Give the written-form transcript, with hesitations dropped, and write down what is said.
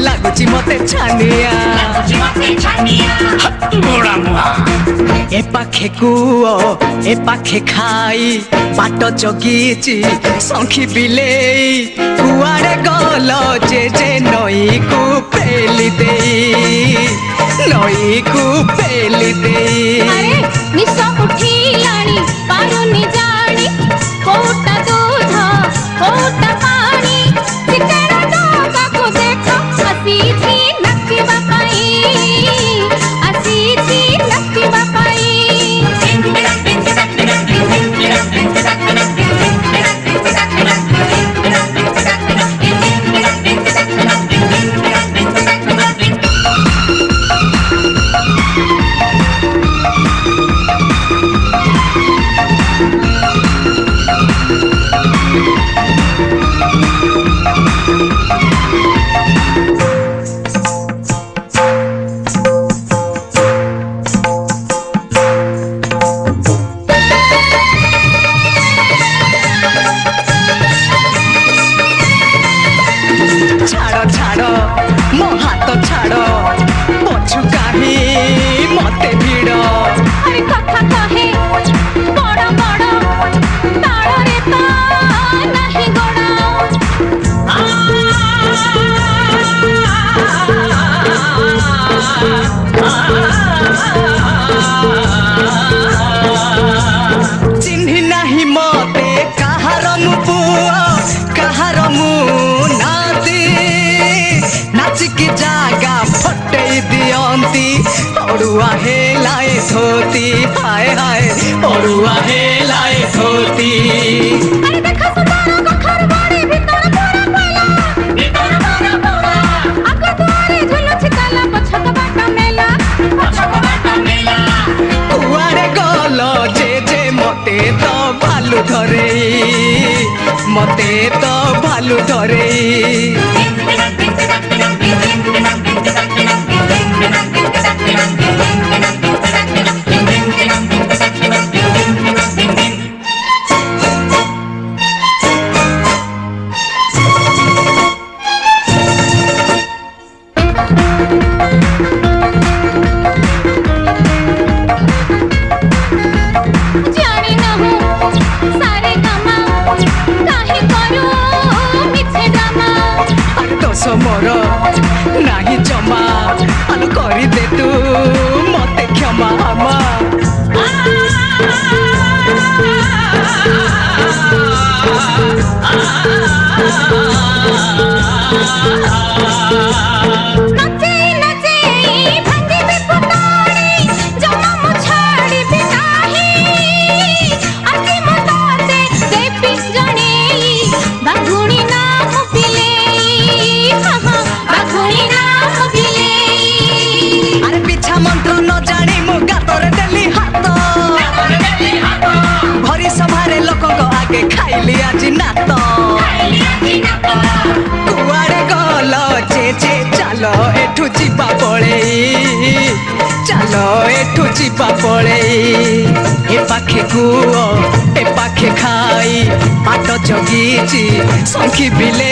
लाଗୁଛି ମତେ ଛାନିଆ ଏ ପାଖେ କୁଅ ଏ ପାଖେ ଖାଇ ବାଟ ଜଗିଛି ଶଙ୍ଖି ବିଲେଇ କୁଆଡେ ଗଲ ଯେ ନଈକୁ ପେଲି ଦେଇ ନିଶ ଉଠିଲାଣି ପାରୁନି ଜାଣି କୋଉଟା ଦୁଧ କୋଉଟା ପାଣି चिन्ही नहीं मते कहार मु पुआ कहार मु नाती नाचिकी जागा फटई दियंती अड़ुआ हेलाए धोती हाय हाय अड़ुआ हेलाए धोती मते तो भालू धरे मोर नाही जमा अनु करी दे तू मते क्षमा हमा खाइली आज नात कुआड़े गल जे चलो एठू जीवा पड़ेई चलो एठू जीवा पड़ेई ए पाखे कुओ ए पाखे खाई बाट जगीची शंखी बिले